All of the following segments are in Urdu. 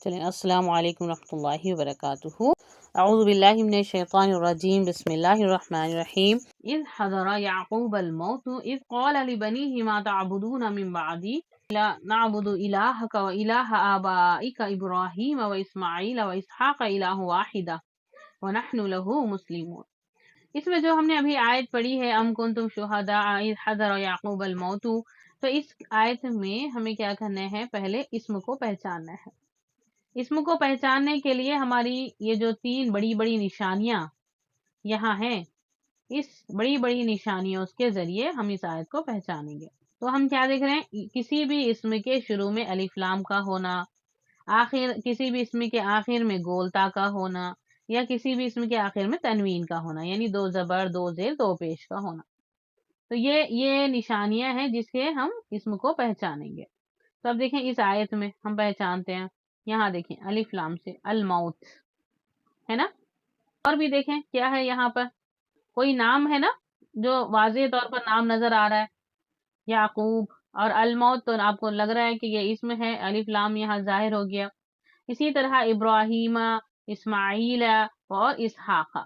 چلیں السلام علیکم ورحمۃ اللہ وبرکاتہ۔ اعوذ باللہ من الشیطان الرجیم، بسم اللہ الرحمن الرحیم۔ اذ حضر یعقوب الموت اذ قال لبنیہ ما تعبدون من بعدی لا نعبد الہک و الہ آبائک ابراہیم و اسماعیل و اسحاق الہ واحدہ ونحن لہ مسلمون۔ اس میں جو ہم نے ابھی آیت پڑھی ہے ام کنتم شہداء اذ حضر یعقوب الموت، تو اس آیت میں ہمیں کیا کرنا ہے، پہلے اسم کو پہچاننا ہے۔ اسم کو پہچاننے کے لیے ہماری یہ جو تین بڑی بڑی نشانیاں یہاں ہیں، اس بڑی بڑی نشانیوں کے ذریعے ہم اس آیت کو پہچانیں گے۔ تو ہم کیا دیکھ رہے ہیں، کسی بھی اسم کے شروع میں الف لام کا ہونا، کسی بھی اسم کے آخر میں گولتا کا ہونا، یا کسی بھی اسم کے آخر میں تنوین کا ہونا، یعنی دو زبر دو زیر دو پیش کا ہونا۔ تو یہ نشانیاں ہیں جس کے ہم اسم کو پہچانیں گے۔ تو اب دیکھیں اس آیت میں ہم پہچانتے ہیں، یہاں دیکھیں الف لام سے الموت ہے نا، اور بھی دیکھیں کیا ہے، یہاں پر کوئی نام ہے نا جو واضح طور پر نام نظر آ رہا ہے، یعقوب، اور الموت تو آپ کو لگ رہا ہے کہ یہ اسم ہے، الف لام یہاں ظاہر ہو گیا۔ اسی طرح ابراہیم، اسماعیل اور اسحاق،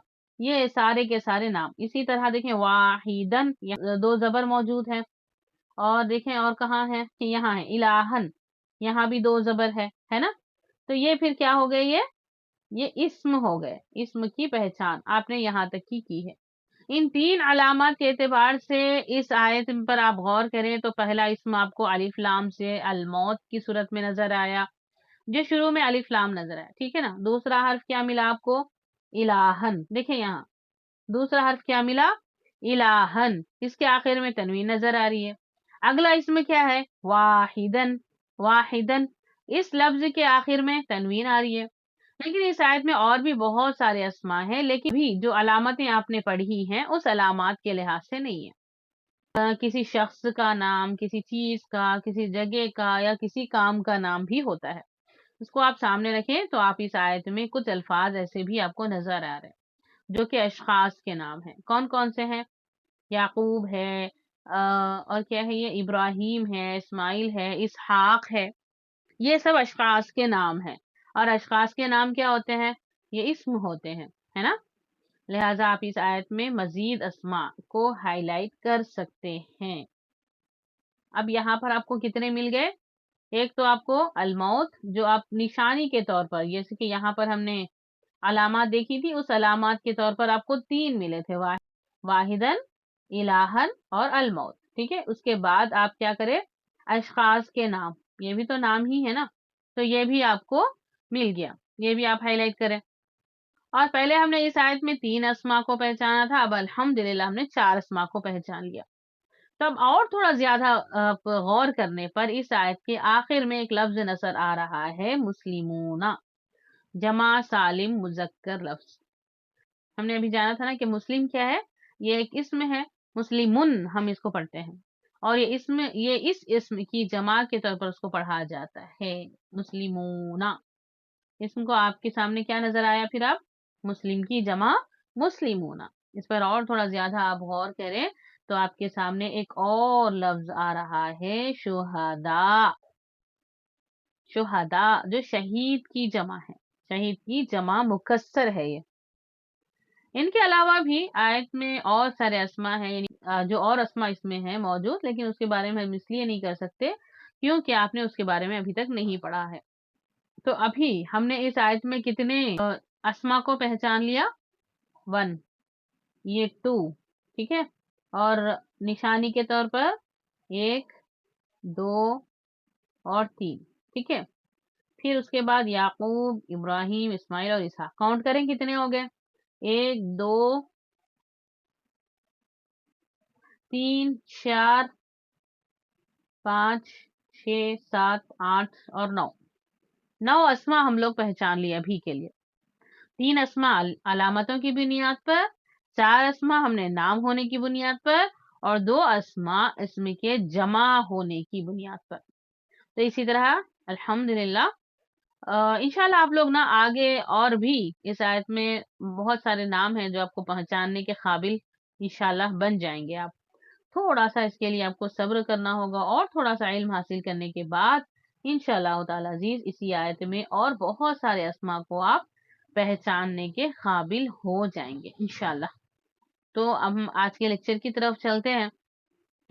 یہ سارے کے سارے نام۔ اسی طرح دیکھیں واحدن، دو زبر موجود ہیں، اور دیکھیں اور کہاں ہے، یہاں ہے الہن، یہاں بھی دو زبر ہے نا۔ تو یہ پھر کیا ہو گئے، یہ اسم ہو گئے، اسم کی پہچان آپ نے یہاں تک کی ہے۔ ان تین علامات کے اعتبار سے اس آیت پر آپ غور کریں تو پہلا اسم آپ کو الف لام سے الموت کی صورت میں نظر آیا، جو شروع میں الف لام نظر آیا، ٹھیک ہے نا۔ دوسرا حرف کیا ملا آپ کو، الہن، دیکھیں یہاں دوسرا حرف کیا ملا، الہن، اس کے آخر میں تنوین نظر آ رہی ہے۔ اگلا اسم کیا ہے، واحدن، واحدن، اس لفظ کے آخر میں تنوین آ رہی ہے۔ لیکن اس آیت میں اور بھی بہت سارے اسماء ہیں، لیکن بھی جو علامتیں آپ نے پڑھی ہیں اس علامات کے لحاظ سے نہیں ہے۔ کسی شخص کا نام، کسی چیز کا، کسی جگہ کا، یا کسی کام کا نام بھی ہوتا ہے، اس کو آپ سامنے رکھیں تو آپ اس آیت میں کچھ الفاظ ایسے بھی آپ کو نظر آ رہے ہیں جو کہ اشخاص کے نام ہیں۔ کون کون سے ہیں، یعقوب ہے، اور کیا ہے، یہ ابراہیم ہے، اسماعیل ہے، اسحاق ہے، یہ سب اشخاص کے نام ہیں۔ اور اشخاص کے نام کیا ہوتے ہیں، یہ اسم ہوتے ہیں، ہے نا۔ لہٰذا آپ اس آیت میں مزید اسماء کو ہائی لائٹ کر سکتے ہیں۔ اب یہاں پر آپ کو کتنے مل گئے، ایک تو آپ کو الموت، جو آپ نشانی کے طور پر، جیسے کہ یہاں پر ہم نے علامات دیکھی تھی، اس علامات کے طور پر آپ کو تین ملے تھے، واحدن، الہن اور الموت، ٹھیک ہے۔ اس کے بعد آپ کیا کریں، اشخاص کے نام، یہ بھی تو نام ہی ہے نا، تو یہ بھی آپ کو مل گیا، یہ بھی آپ ہائی لائٹ کریں۔ اور پہلے ہم نے اس آیت میں تین اسماء کو پہچانا تھا، اب الحمدللہ ہم نے چار اسماء کو پہچان لیا۔ تب اور تھوڑا زیادہ غور کرنے پر اس آیت کے آخر میں ایک لفظ نظر آ رہا ہے، مسلمون، جمع سالم مذکر لفظ۔ ہم نے ابھی جانا تھا نا کہ مسلم کیا ہے، یہ ایک اسم ہے، مسلمن ہم اس کو پڑھتے ہیں، اور یہ اس اسم کی جمع کے طور پر اس کو پڑھا جاتا ہے، مسلمون۔ اسم کو آپ کے سامنے کیا نظر آیا پھر، آپ مسلم کی جمع مسلمون۔ اس پر اور تھوڑا زیادہ آپ غور کریں تو آپ کے سامنے ایک اور لفظ آ رہا ہے، شہداء، شہداء جو شہید کی جمع ہے، شہید کی جمع مکسر ہے یہ۔ ان کے علاوہ بھی آیت میں اور سارے اسماء ہیں، یعنی جو اور اسماء اس میں ہیں موجود، لیکن اس کے بارے میں ہم اس لیے نہیں کر سکتے کیونکہ آپ نے اس کے بارے میں ابھی تک نہیں پڑھا ہے۔ تو ابھی ہم نے اس آیت میں کتنے اسماء کو پہچان لیا، 1، یہ 2، ٹھیک ہے، اور نشانی کے طور پر 1، 2 اور 3، ٹھیک ہے۔ پھر اس کے بعد یعقوب، ابراہیم، اسماعیل اور اسحاق، کاؤنٹ کریں کتنے ہو گئے، 1، 2، 3، 4، 5، 6، 7، 8 اور 9 اسماء ہم لوگ پہچان لیے ابھی کے لیے۔ 3 اسماء علامتوں کی بنیاد پر، 4 اسماء ہم نے نام ہونے کی بنیاد پر، اور 2 اسماء اسم کے جمع ہونے کی بنیاد پر۔ تو اسی طرح الحمدللہ انشاءاللہ آپ لوگ نا آگے اور بھی اس آیت میں بہت سارے نام ہیں جو آپ کو پہچاننے کے قابل انشاءاللہ بن جائیں گے۔ آپ تھوڑا سا اس کے لیے آپ کو صبر کرنا ہوگا، اور تھوڑا سا علم حاصل کرنے کے بعد انشاءاللہ تعالی عزیز اسی آیت میں اور بہت سارے اسما کو آپ پہچاننے کے قابل ہو جائیں گے انشاءاللہ۔ تو اب ہم آج کے لیکچر کی طرف چلتے ہیں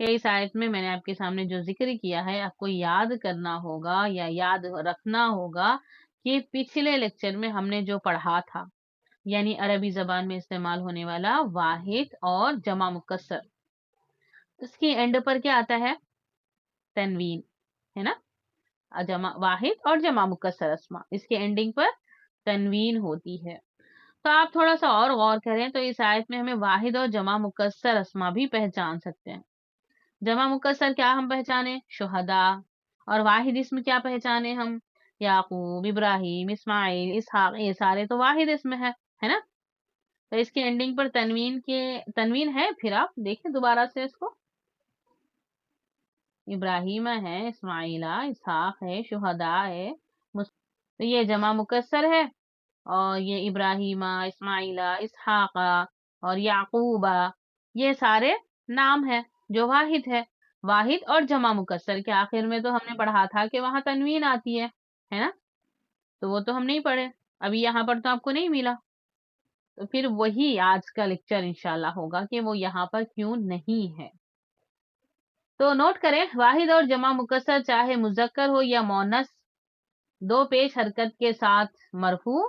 کہ اس آیت میں نے آپ کے سامنے جو ذکر کیا ہے آپ کو یاد کرنا ہوگا یا یاد رکھنا ہوگا کہ پچھلے لیکچر میں ہم نے جو پڑھا تھا، یعنی عربی زبان میں استعمال ہونے والا واحد اور جمع مکسر، اس کی اینڈ پر کیا آتا ہے؟ تنوین، ہے نا؟ واحد اور جمع مکسر اسما، اس کے اینڈنگ پر تنوین ہوتی ہے۔ تو آپ تھوڑا سا اور غور کریں تو اس آیت میں ہمیں واحد اور جمع مکسر اسما بھی پہچان سکتے ہیں۔ جمع مکسر کیا ہم پہچانے؟ شہداء۔ اور واحد اسم کیا پہچانے ہم؟ یعقوب، ابراہیم، اسماعیل، اسحاق، یہ سارے تو واحد اسم ہے نا؟ تو اس کے اینڈنگ پر تنوین ہے، پھر آپ دیکھیں دوبارہ سے اس کو، ابراہیم ہے، اسماعیل، اسحاق ہے، شہداء ہے، تو یہ جمع مکسر ہے، اور یہ ابراہیم، اسماعیل، اسحاق اور یعقوب، یہ سارے نام ہیں جو واحد ہے۔ واحد اور جمع مکسر کے آخر میں تو ہم نے پڑھا تھا کہ وہاں تنوین آتی ہے نا؟ تو وہ تو ہم نہیں پڑھے، ابھی یہاں پر تو آپ کو نہیں ملا، تو پھر وہی آج کا لیکچر انشاءاللہ ہوگا کہ وہ یہاں پر کیوں نہیں ہے۔ تو نوٹ کریں، واحد اور جمع مکسر چاہے مذکر ہو یا مؤنث، دو پیش حرکت کے ساتھ مرفوع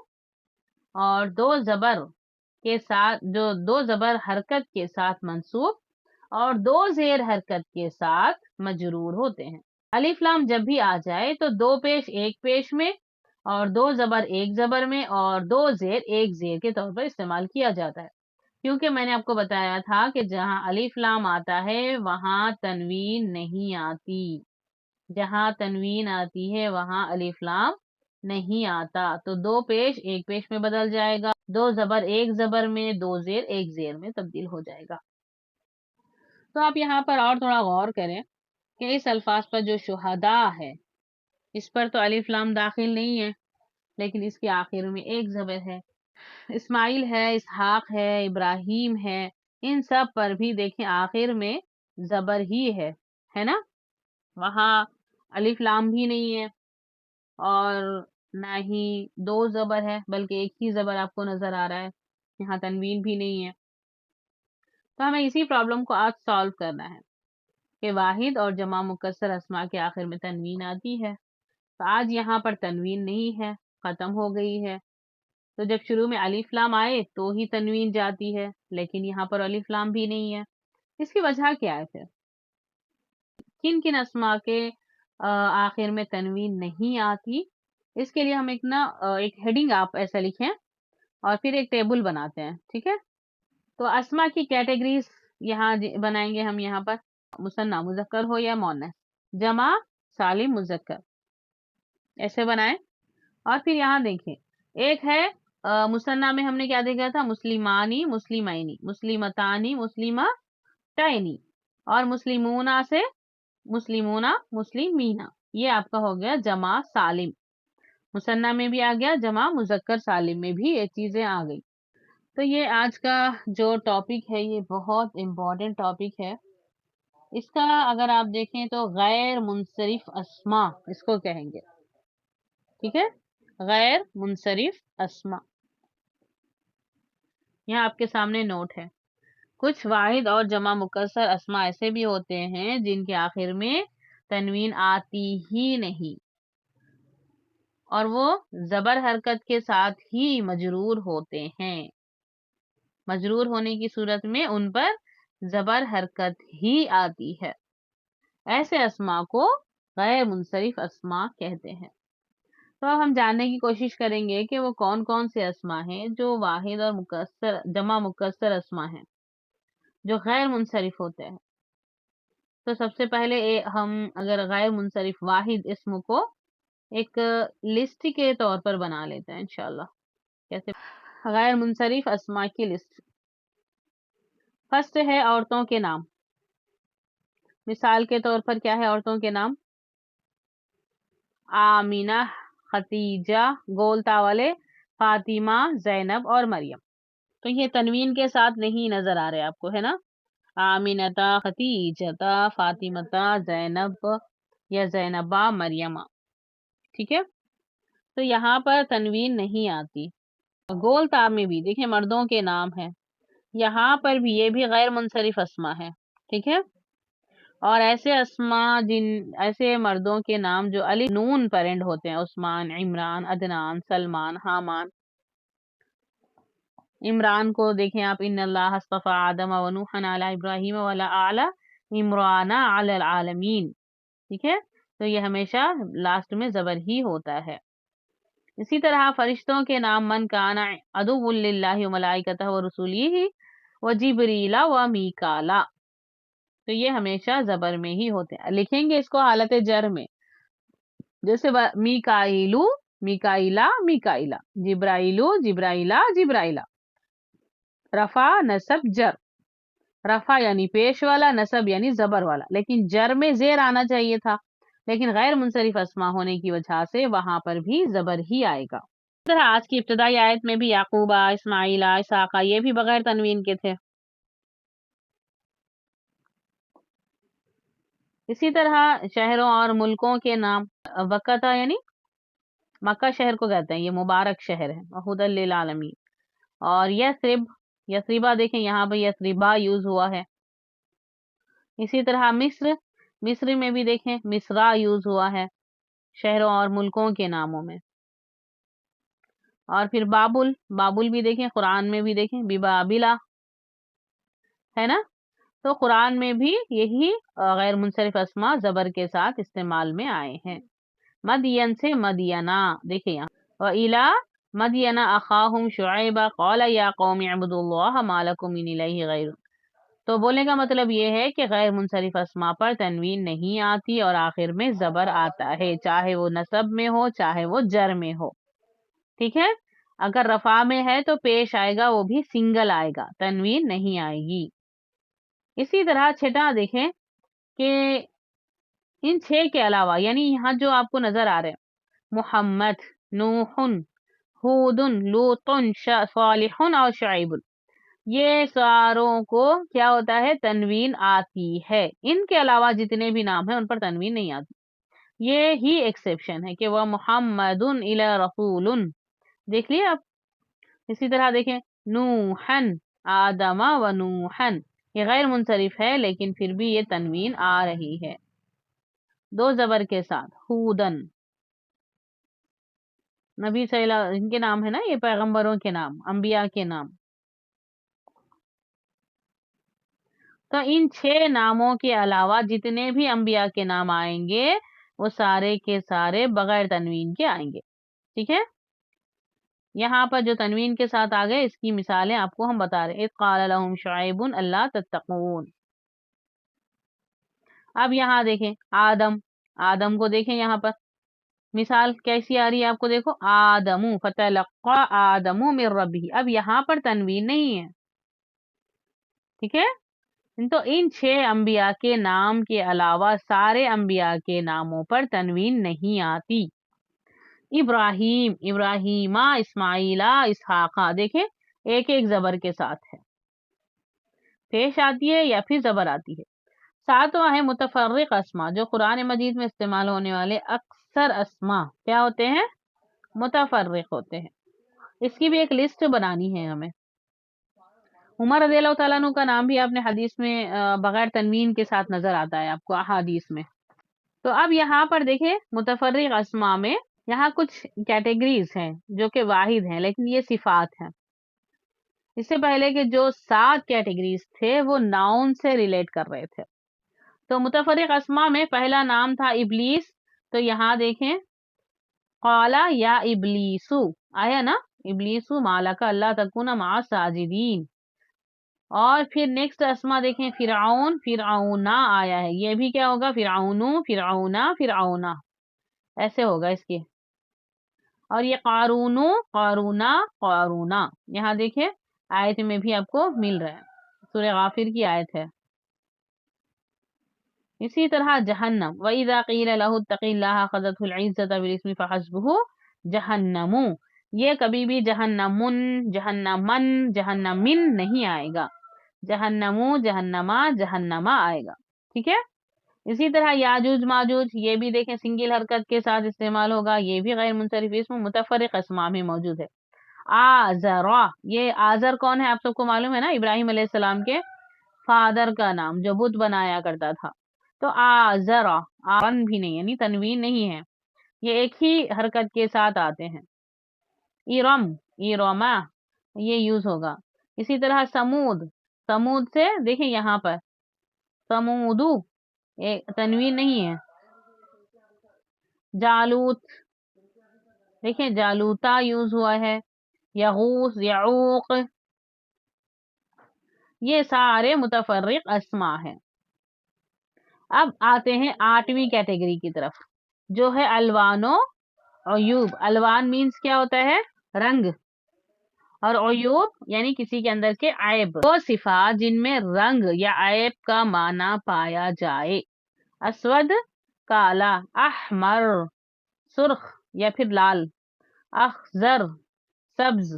اور دو زبر حرکت کے ساتھ منصوب اور دو زیر حرکت کے ساتھ مجرور ہوتے ہیں۔ الف لام جب بھی آ جائے تو دو پیش ایک پیش میں اور دو زبر ایک زبر میں اور دو زیر ایک زیر کے طور پر استعمال کیا جاتا ہے، کیونکہ میں نے آپ کو بتایا تھا کہ جہاں الف لام آتا ہے وہاں تنوین نہیں آتی، جہاں تنوین آتی ہے وہاں الف لام نہیں آتا، تو دو پیش ایک پیش میں بدل جائے گا، دو زبر ایک زبر میں، دو زیر ایک زیر میں تبدیل ہو جائے گا۔ تو آپ یہاں پر اور تھوڑا غور کریں کہ اس الفاظ پر جو شہداء ہے اس پر تو الف لام داخل نہیں ہے، لیکن اس کے آخر میں ایک زبر ہے۔ اسماعیل ہے، اسحاق ہے، ابراہیم ہے، ان سب پر بھی دیکھیں آخر میں زبر ہی ہے نا؟ وہاں الف لام بھی نہیں ہے اور نہ ہی دو زبر ہے، بلکہ ایک ہی زبر آپ کو نظر آ رہا ہے، یہاں تنوین بھی نہیں ہے۔ تو ہمیں اسی پرابلم کو آج سالو کرنا ہے کہ واحد اور جمع مکسر اسما کے آخر میں تنوین آتی ہے، تو آج یہاں پر تنوین نہیں ہے، ختم ہو گئی ہے۔ تو جب شروع میں الف لام آئے تو ہی تنوین جاتی ہے، لیکن یہاں پر الف لام بھی نہیں ہے، اس کی وجہ کیا ہے؟ پھر کن کن اسما کے آخر میں تنوین نہیں آتی؟ اس کے لیے ہم ایک ہیڈنگ آپ ایسا لکھیں اور پھر ایک ٹیبل بناتے ہیں، ٹھیک ہے؟ تو اسما کی کیٹیگریز یہاں بنائیں گے ہم، یہاں پر مثنیٰ مذکر ہو یا مؤنث، جمع سالم مذکر، ایسے بنائیں۔ اور پھر یہاں دیکھیں، ایک ہے مثنیٰ میں ہم نے کیا دیکھا تھا؟ مسلمانی، مسلمینی، مسلمتانی، مسلمتینی، اور مسلمونہ سے مسلمونہ، مسلمینا، یہ آپ کا ہو گیا جمع سالم، مثنیٰ میں بھی آ گیا، جمع مذکر سالم میں بھی یہ چیزیں آ گئی۔ تو یہ آج کا جو ٹاپک ہے یہ بہت امپورٹنٹ ٹاپک ہے، اس کا اگر آپ دیکھیں تو غیر منصرف اسما اس کو کہیں گے، ٹھیک ہے؟ غیر منصرف اسما، یہاں آپ کے سامنے نوٹ ہے۔ کچھ واحد اور جمع مکسر اسما ایسے بھی ہوتے ہیں جن کے آخر میں تنوین آتی ہی نہیں اور وہ زبر حرکت کے ساتھ ہی مجرور ہوتے ہیں، مجرور ہونے کی صورت میں ان پر زبر حرکت ہی آتی ہے، ایسے اسما کو غیر منصرف اسما کہتے ہیں۔ تو اب ہم جاننے کی کوشش کریں گے کہ وہ کون کون سے اسما ہیں جو واحد اور جمع مکسر اسما ہیں جو غیر منصرف ہوتے ہیں۔ تو سب سے پہلے ہم اگر غیر منصرف واحد اسم کو ایک لسٹ کے طور پر بنا لیتے ہیں انشاءاللہ۔ کیسے؟ غیر منصرف اسما کی لسٹ، فرسٹ ہے عورتوں کے نام، مثال کے طور پر کیا ہے عورتوں کے نام؟ آمینہ، خدیجہ، گولتا والے، فاطمہ، زینب اور مریم۔ تو یہ تنوین کے ساتھ نہیں نظر آ رہے آپ کو، ہے نا؟ آمینتا، خدیجتا، فاطمتا، زینب یا زینبا، مریم، ٹھیک ہے، تو یہاں پر تنوین نہیں آتی۔ گول تاب میں بھی دیکھیں مردوں کے نام ہے، یہاں پر بھی یہ بھی غیر منصرف اسما ہے، ٹھیک ہے، اور ایسے اسما ایسے مردوں کے نام جو الف نون پر اینڈ ہوتے ہیں، عثمان، عمران، عدنان، سلمان، حامان۔ عمران کو دیکھیں آپ، ان اللہ اصطفى آدم و نوحا علی ابراہیم و علی عمران علی العالمین، ٹھیک ہے، تو یہ ہمیشہ لاسٹ میں زبر ہی ہوتا ہے۔ اسی طرح فرشتوں کے نام من کان عدو للہ و ملائکتہ و رسولہ و جبریل و میکالا، تو یہ ہمیشہ زبر میں ہی ہوتے ہیں۔ لکھیں گے اس کو حالت جر میں، جیسے میکائیلو میکائیلا میکائیلا، جبرائیلو جبرائیلا جبرائیلا۔ رفع نصب جر، رفع یعنی پیش والا، نصب یعنی زبر والا، لیکن جر میں زیر آنا چاہیے تھا، لیکن غیر منصرف اسما ہونے کی وجہ سے وہاں پر بھی زبر ہی آئے گا۔ اس طرح آج کی ابتدائی آیت میں بھی یعقوبہ، اسماعیلہ، اسحاقہ، یہ بھی بغیر تنوین کے تھے۔ اسی طرح شہروں اور ملکوں کے نام، وقتہ یعنی مکہ شہر کو کہتے ہیں، یہ مبارک شہر ہے، وہدی للعالمین۔ اور یثرب، یثربہ دیکھیں یہاں پہ یثربہ یوز ہوا ہے۔ اسی طرح مصر، مصر میں بھی دیکھیں مصرا یوز ہوا ہے شہروں اور ملکوں کے ناموں میں۔ اور پھر بابل، بابل بھی دیکھیں قرآن میں بھی دیکھیں ببابلا ہے نا، تو قرآن میں بھی یہی غیر منصرف اسما زبر کے ساتھ استعمال میں آئے ہیں۔ مدین سے مدینہ، دیکھیں یہاں وَإِلَى مَدْيَنَ أَخَاهُمْ شُعَيْبًا قَالَ يَا قَوْمِ اعْبُدُوا اللَّهَ مَا لَكُم مِّنْ إِلَٰهٍ غَيْرُهُ، تو بولنے کا مطلب یہ ہے کہ غیر منصرف اسما پر تنوین نہیں آتی اور آخر میں زبر آتا ہے، چاہے وہ نصب میں ہو چاہے وہ جر میں ہو، ٹھیک ہے، اگر رفع میں ہے تو پیش آئے گا، وہ بھی سنگل آئے گا، تنوین نہیں آئے گی۔ اسی طرح چھٹا دیکھیں کہ ان 6 کے علاوہ، یعنی یہاں جو آپ کو نظر آ رہے ہیں محمد، نوح، ہود، لوط، صالح اور شعیب، یہ ساروں کو کیا ہوتا ہے، تنوین آتی ہے۔ ان کے علاوہ جتنے بھی نام ہیں ان پر تنوین نہیں آتی، یہ ہی ایکسیپشن ہے کہ وہ محمد الی رسول، دیکھ لیے آپ۔ اسی طرح دیکھیں نوحن، آدم و نوحن، یہ غیر منصرف ہے لیکن پھر بھی یہ تنوین آ رہی ہے 2 زبر کے ساتھ۔ ہودن، نبی صلی اللہ ان کے نام ہے نا، یہ پیغمبروں کے نام، انبیاء کے نام۔ تو ان 6 ناموں کے علاوہ جتنے بھی انبیاء کے نام آئیں گے وہ سارے کے سارے بغیر تنوین کے آئیں گے، ٹھیک ہے۔ یہاں پر جو تنوین کے ساتھ آ گئے اس کی مثالیں آپ کو ہم بتا رہے ہیں۔ اذ قال لهم شعیب الا تتقون۔ اب یہاں دیکھیں آدم، آدم کو دیکھیں یہاں پر مثال کیسی آ رہی ہے آپ کو، دیکھو آدم فتلقى آدم من ربه، اب یہاں پر تنوین نہیں ہے، ٹھیک ہے۔ تو ان 6 انبیاء کے نام کے علاوہ سارے انبیاء کے ناموں پر تنوین نہیں آتی۔ ابراہیم، ابراہیمہ، اسماعیلہ، اسحاقہ، دیکھیں ایک ایک زبر کے ساتھ ہے، پیش آتی ہے یا پھر زبر آتی ہے۔ 7واں ہے متفرق اسما، جو قرآن مجید میں استعمال ہونے والے اکثر اسما کیا ہوتے ہیں، متفرق ہوتے ہیں۔ اس کی بھی ایک لسٹ بنانی ہے ہمیں۔ عمر رضی اللہ تعالیٰ عنہ کا نام بھی آپ نے حدیث میں بغیر تنوین کے ساتھ نظر آتا ہے آپ کو احادیث میں۔ تو اب یہاں پر دیکھیں متفرق اسما میں یہاں کچھ کیٹیگریز ہیں جو کہ واحد ہیں لیکن یہ صفات ہیں۔ اس سے پہلے کہ جو 7 کیٹیگریز تھے وہ ناؤن سے ریلیٹ کر رہے تھے، تو متفرق اسما میں پہلا نام تھا ابلیس، تو یہاں دیکھیں قالا یا ابلیسو آیا نا، ابلیسو مالک اللہ تکون مع الساجدین۔ اور پھر نیکسٹ اسما دیکھیں فرعون، فرعونا آیا ہے، یہ بھی کیا ہوگا، فرعونو، فرعونا، فرعونا، ایسے ہوگا اس کے۔ اور یہ قارونو، قارونا، قارونا، یہاں دیکھیں آیت میں بھی آپ کو مل رہا ہے، سورہ غافر کی آیت ہے۔ اسی طرح جہنم، وَإِذَا قِيلَ لَهُ اتَّقِ اللَّهَ أَخَذَتْهُ الْعِزَّةُ بِالْإِثْمِ فَحَسْبُهُ جہنم، یہ کبھی بھی جہنمن، جہنمن، جہنمن نہیں آئے گا، جہنمو، جہنما، جہنما آئے گا، ٹھیک ہے۔ اسی طرح یاجوج ماجوج، یہ بھی دیکھیں سنگل حرکت کے ساتھ استعمال ہوگا، یہ بھی غیر منصرف اسم متفرق اسماء میں موجود ہے۔ آزرا، یہ آزر کون ہے آپ سب کو معلوم ہے نا، ابراہیم علیہ السلام کے فادر کا نام جو بت بنایا کرتا تھا۔ تو آزرا، آن بھی نہیں یعنی تنوین نہیں ہے، یہ ایک ہی حرکت کے ساتھ آتے ہیں۔ ارم، ارما، یہ یوز ہوگا۔ اسی طرح سمود، سمود سے دیکھیں یہاں پر سمودو، تنوین نہیں ہے۔ جالوت، دیکھیں جالوتا یوز ہوا ہے۔ یغوث، یعوق، یہ سارے متفرق اسماء ہیں۔ اب آتے ہیں 8ویں کیٹیگری کی طرف، جو ہے الوان و عیوب۔ الوان مینز کیا ہوتا ہے؟ رنگ، اور عیوب یعنی کسی کے اندر کے عیب، وہ صفات جن میں رنگ یا عیب کا معنی پایا جائے۔ اسود، کالا، احمر، سرخ یا پھر لال، اخضر، سبز،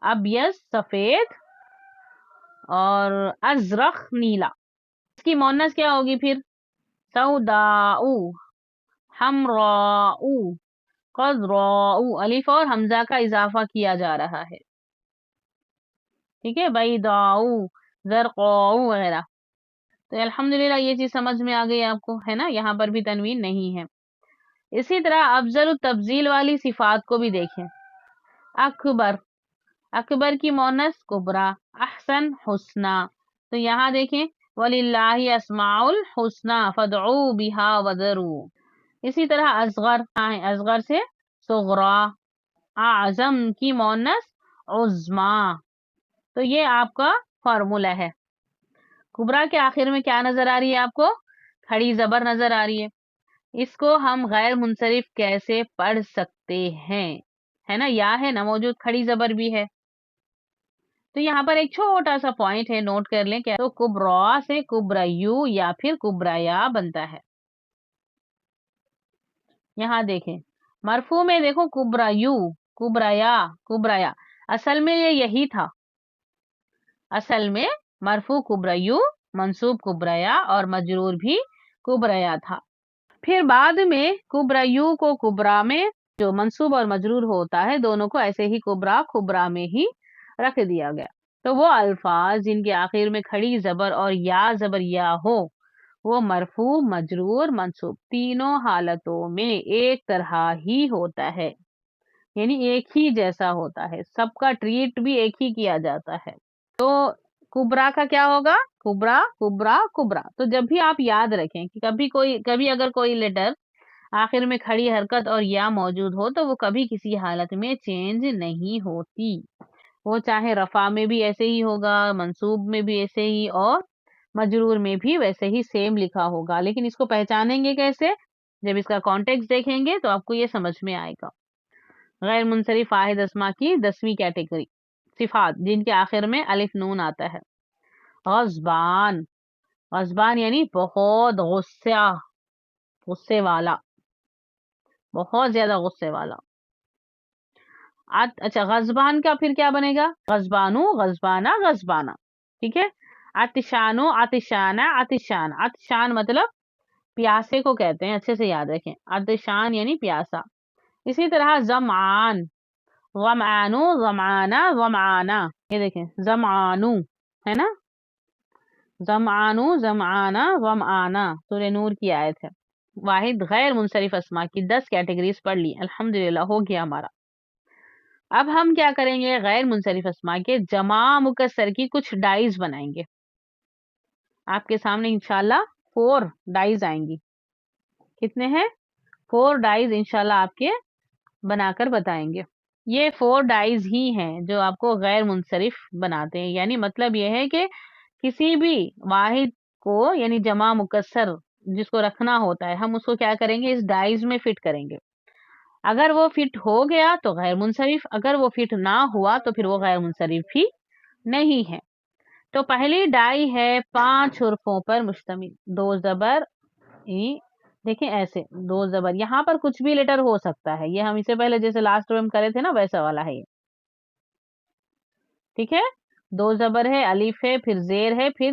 ابیض، سفید، اور ازرق، نیلا۔ اس کی مونس کیا ہوگی پھر؟ سوداء، حمراء، خضراء، الف اور حمزہ کا اضافہ کیا جا رہا ہے، ٹھیک ہے، بیضاء، زرقاء وغیرہ۔ تو الحمدللہ یہ چیز سمجھ میں آ گئی آپ کو، ہے نا، یہاں پر بھی تنوین نہیں ہے۔ اسی طرح افضل التفضیل والی صفات کو بھی دیکھیں۔ اکبر، اکبر کی مونس کبرا، احسن، حسنا۔ تو یہاں دیکھیں وَلِلَّهِ أَسْمَاءُ الْحُسْنَى فَادْعُوا بِهَا وَذَرُوا۔ اسی طرح اصغر، اصغر سے صغرا، اعظم کی مونس عظما۔ تو یہ آپ کا فارمولا ہے۔ کبرا کے آخر میں کیا نظر آ رہی ہے آپ کو؟ کھڑی زبر نظر آ رہی ہے۔ اس کو ہم غیر منصرف کیسے پڑھ سکتے ہیں؟ ہے نا، یا ہے نا موجود، کھڑی زبر بھی ہے۔ تو یہاں پر ایک چھوٹا سا پوائنٹ ہے، نوٹ کر لیں، کیا تو کبرا سے کبریو یا پھر کبریا بنتا ہے۔ یہاں دیکھیں مرفوع میں دیکھو کبریو، کبریا، کبریا، اصل میں یہ یہی تھا، اصل میں مرفوع کبریو، منصوب کبریا اور مجرور بھی کبریا تھا۔ پھر بعد میں کبریو کو کبرا میں جو منصوب اور مجرور ہوتا ہے دونوں کو ایسے ہی کبرا کبرا میں ہی رکھ دیا گیا۔ تو وہ الفاظ جن کے آخر میں کھڑی زبر اور یا زبر یا ہو وہ مرفوع، مجرور، منصوب تینوں حالتوں میں ایک طرح ہی ہوتا ہے، یعنی ایک ہی جیسا ہوتا ہے، سب کا ٹریٹ بھی ایک ہی کیا جاتا ہے۔ تو کبرا کا کیا ہوگا؟ کبرا، کبرا، کبرا۔ تو جب بھی آپ یاد رکھیں کہ کبھی اگر کوئی لیٹر آخر میں کھڑی حرکت اور یا موجود ہو تو وہ کبھی کسی حالت میں چینج نہیں ہوتی، وہ چاہے رفع میں بھی ایسے ہی ہوگا، منصوب میں بھی ایسے ہی، اور مجرور میں بھی ویسے ہی سیم لکھا ہوگا۔ لیکن اس کو پہچانیں گے کیسے؟ جب اس کا کانٹیکسٹ دیکھیں گے تو آپ کو یہ سمجھ میں آئے گا۔ غیر منصرف واحد اسما کی 10ویں کیٹیگری، صفات جن کے آخر میں الف نون آتا ہے۔ غضبان، غضبان یعنی بہت غصے والا، بہت زیادہ غصے والا۔ اچھا غضبان کا پھر کیا بنے گا؟ غضبانو، غضبانہ، غضبانہ، ٹھیک ہے۔ عطشانو، عطشانہ، عطشان، عطشان مطلب پیاسے کو کہتے ہیں، اچھے سے یاد رکھیں، عطشان یعنی پیاسا۔ اسی طرح زمعان، ظمآنو، ظمآنہ، ظمآنہ، یہ دیکھیں زمعانو ہے نا، زمعانو، ظمآنہ، ظمآنہ، سورہ نور کی آیت ہے۔ واحد غیر منصرف اسما کی 10 کیٹیگریز پڑھ لی، الحمدللہ ہو گیا ہمارا۔ اب ہم کیا کریں گے؟ غیر منصرف اسما کے جمع مکسر کی کچھ ڈائز بنائیں گے۔ آپ کے سامنے انشاءاللہ 4 ڈائز آئیں گی۔ کتنے ہیں؟ 4 ڈائز انشاءاللہ آپ کے بنا کر بتائیں گے۔ یہ 4 ڈائز ہی ہیں جو آپ کو غیر منصرف بناتے ہیں، یعنی مطلب یہ ہے کہ کسی بھی واحد کو یعنی جمع مکسر جس کو رکھنا ہوتا ہے ہم اس کو کیا کریں گے؟ اس ڈائز میں فٹ کریں گے۔ اگر وہ فٹ ہو گیا تو غیر منصرف، اگر وہ فٹ نہ ہوا تو پھر وہ غیر منصرف ہی نہیں ہے۔ تو پہلی ڈائی ہے 5 حرفوں پر مشتمل، 2 زبر، دیکھیں ایسے 2 زبر، یہاں پر کچھ بھی لیٹر ہو سکتا ہے، یہ ہم اسے پہلے جیسے لاسٹ میں ہم کرے تھے نا ویسا والا ہے یہ، ٹھیک ہے۔ 2 زبر ہے، الف ہے، پھر زیر ہے، پھر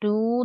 2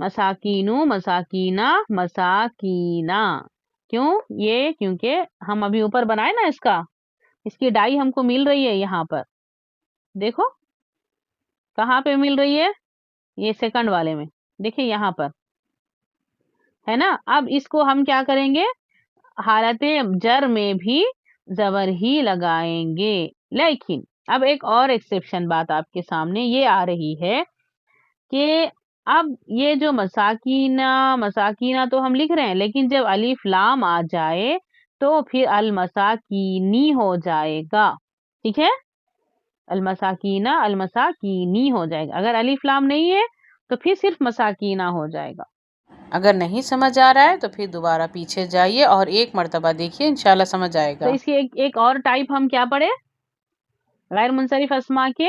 مساکینو مساکینہ مساکینہ. کیوں؟ یہ کیونکہ ہم ابھی اوپر بنائے نا اس کی ڈائی ہم کو مل رہی ہے یہاں پر. دیکھو کہاں پہ مل رہی ہے؟ یہ سیکنڈ والے میں دیکھیں یہاں پر ہے نا. اب اس کو ہم کیا کریں گے؟ حالت جر میں بھی زبر ہی لگائیں گے. لیکن اب ایک اور ایکسیپشن بات آپ کے سامنے یہ آ رہی ہے کہ اب یہ جو مساکینہ تو ہم لکھ رہے ہیں، لیکن جب الف لام آ جائے تو پھر المساکینی ہو جائے گا. ٹھیک ہے، المساکینی ہو جائے گا. اگر الف لام نہیں ہے تو پھر صرف مساکینہ ہو جائے گا. اگر نہیں سمجھ آ رہا ہے تو پھر دوبارہ پیچھے جائیے اور ایک مرتبہ دیکھیے، انشاءاللہ سمجھ آئے گا. تو اس کی ایک اور ٹائپ ہم کیا پڑھے؟ غیر منصرف اسما کے.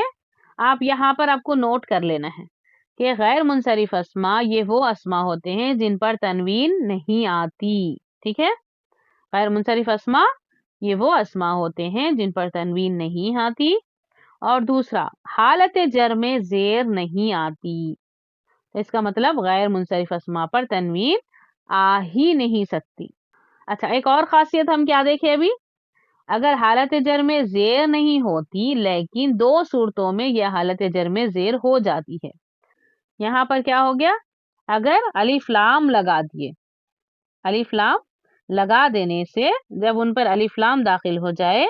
آپ یہاں پر آپ کو نوٹ کر لینا ہے کہ غیر منصرف اسما یہ وہ اسما ہوتے ہیں جن پر تنوین نہیں آتی. ٹھیک ہے، غیر منصرف اسما یہ وہ اسما ہوتے ہیں جن پر تنوین نہیں آتی. اور دوسرا، حالت جر میں زیر نہیں آتی. اس کا مطلب غیر منصرف اسما پر تنوین آ ہی نہیں سکتی. اچھا، ایک اور خاصیت ہم کیا دیکھیں ابھی؟ اگر حالت جر میں زیر نہیں ہوتی لیکن دو صورتوں میں یہ حالت جر میں زیر ہو جاتی ہے. یہاں پر کیا ہو گیا؟ اگر الف لام لگا دیے، الف لام لگا دینے سے جب ان پر الف لام داخل ہو جائے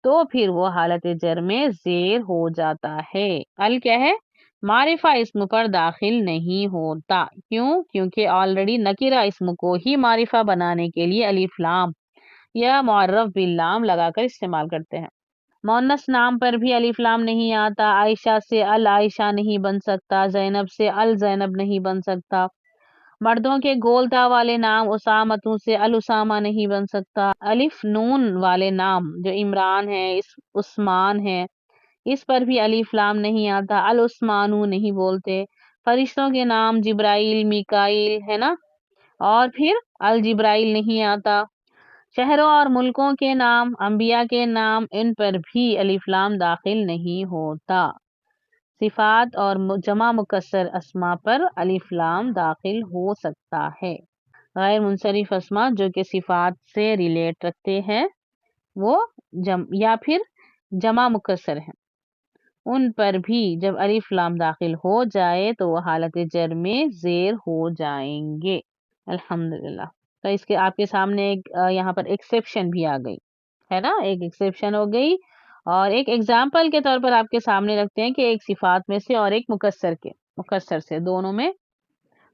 تو پھر وہ حالت جر میں زیر ہو جاتا ہے. کیا ہے؟ معرفہ اسم پر داخل نہیں ہوتا. کیوں؟ کیونکہ آلریڈی نکرہ اسم کو ہی معرفہ بنانے کے لیے الف لام یا معرف باللام لگا کر استعمال کرتے ہیں. مؤنث نام پر بھی الف لام نہیں آتا. عائشہ سے العائشہ نہیں بن سکتا، زینب سے الزینب نہیں بن سکتا. مردوں کے گولتا والے نام اسامتوں سے الاسامہ نہیں بن سکتا. الف نون والے نام جو عمران ہے، عثمان ہے، اس پر بھی الف لام نہیں آتا. العثمانو نہیں بولتے. فرشتوں کے نام جبرائیل، میکائیل ہے نا، اور پھر الجبرائیل نہیں آتا. شہروں اور ملکوں کے نام، انبیاء کے نام، ان پر بھی الف لام داخل نہیں ہوتا. صفات اور جمع مکسر اسما پر الف لام داخل ہو سکتا ہے. غیر منصرف اسما جو کہ صفات سے ریلیٹ رکھتے ہیں وہ یا پھر جمع مکسر ہیں، ان پر بھی جب الف لام داخل ہو جائے تو وہ حالت جر میں زیر ہو جائیں گے. الحمدللہ. تو اس کے آپ کے سامنے ایک یہاں پر ایکسیپشن بھی آ گئی ہے نا، ایک ایکسیپشن ہو گئی. اور ایک ایگزامپل کے طور پر آپ کے سامنے رکھتے ہیں کہ ایک صفات میں سے اور ایک مکسر سے، دونوں میں.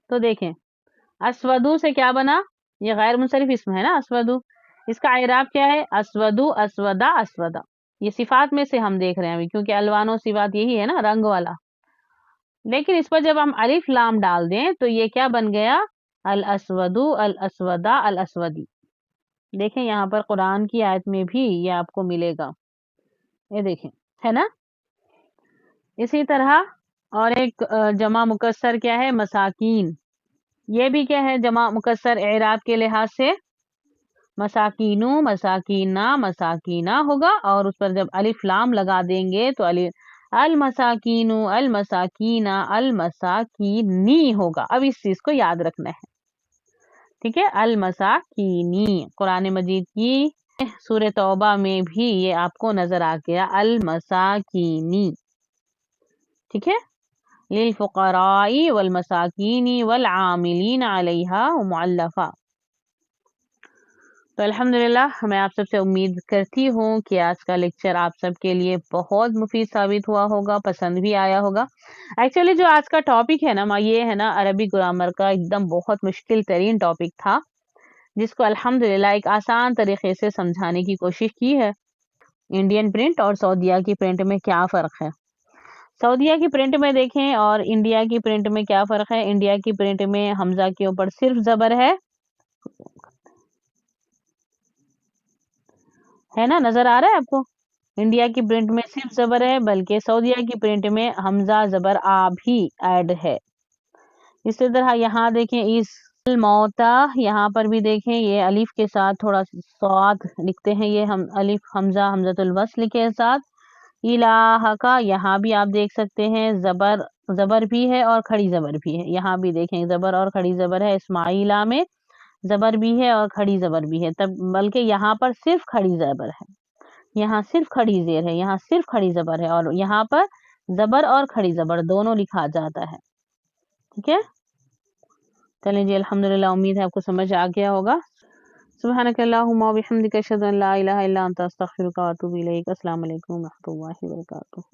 تو دیکھیں اسودو سے کیا بنا؟ یہ غیر منصرف اسم ہے نا اسودو. اس کا اعراب کیا ہے؟ اسودو، اسودا، اسودا. یہ صفات میں سے ہم دیکھ رہے ہیں ابھی، کیونکہ الوان و صفات یہی ہے نا، رنگ والا. لیکن اس پر جب ہم الف لام ڈال دیں تو یہ کیا بن گیا؟ الاسودو، الاسودا، الاسودی. دیکھیں یہاں پر قرآن کی آیت میں بھی یہ آپ کو ملے گا، یہ دیکھیں ہے نا. اسی طرح اور ایک جمع مکسر کیا ہے؟ مساکین. یہ بھی کیا ہے؟ جمع مکسر اعراب کے لحاظ سے مساکینو، مساکینہ، مساکینہ ہوگا، اور اس پر جب الف لام لگا دیں گے تو المساکینو، المساکینہ، المساکینی ہوگا. اب اس چیز کو یاد رکھنا ہے، ٹھیک ہے. المساکینی قرآن مجید کی سورہ توبہ میں بھی یہ آپ کو نظر آ گیا، المساکینی. ٹھیک ہے. للفقراء والمساکین والعاملین علیہا ومعلفہ. تو الحمدللہ میں آپ سب سے امید کرتی ہوں کہ آج کا لیکچر آپ سب کے لیے بہت مفید ثابت ہوا ہوگا، پسند بھی آیا ہوگا. ایکچولی جو آج کا ٹاپک ہے نا، یہ ہے نا عربی گرامر کا ایک دم بہت مشکل ترین ٹاپک تھا، جس کو الحمدللہ ایک آسان طریقے سے سمجھانے کی کوشش کی ہے. انڈین پرنٹ اور سعودیہ کی پرنٹ میں کیا فرق ہے؟ سعودیہ کی پرنٹ میں دیکھیں اور انڈیا کی پرنٹ میں کیا فرق ہے. انڈیا کی پرنٹ میں حمزہ کے اوپر صرف زبر ہے نا، نظر آ رہا ہے آپ کو؟ انڈیا کی پرنٹ میں صرف زبر ہے، بلکہ سعودیہ کی پرنٹ میں حمزہ زبر آ بھی ایڈ ہے. اسی طرح یہاں دیکھیں اس الموتا، یہاں پر بھی دیکھیں یہ الف کے ساتھ تھوڑا صاد لکھتے ہیں، یہ ہم الف حمزۃ الوصل کے ساتھ. الہ کا یہاں بھی آپ دیکھ سکتے ہیں زبر زبر بھی ہے اور کھڑی زبر بھی ہے. یہاں بھی دیکھیں زبر اور کھڑی زبر ہے. اسماعیلہ میں زبر بھی ہے اور کھڑی زبر بھی ہے، تب بلکہ یہاں پر صرف کھڑی زبر ہے، یہاں صرف کھڑی زیر ہے، یہاں صرف کھڑی زبر ہے، اور یہاں پر زبر اور کھڑی زبر دونوں لکھا جاتا ہے. ٹھیک ہے، چلیں جی الحمدللہ، امید ہے آپ کو سمجھ آ گیا ہوگا. سبحانک اللہم و بحمدک اشہد ان لا الہ الا انت استغفرک و اتوب الیک. السلام علیکم و رحمۃ اللہ وبرکاتہ.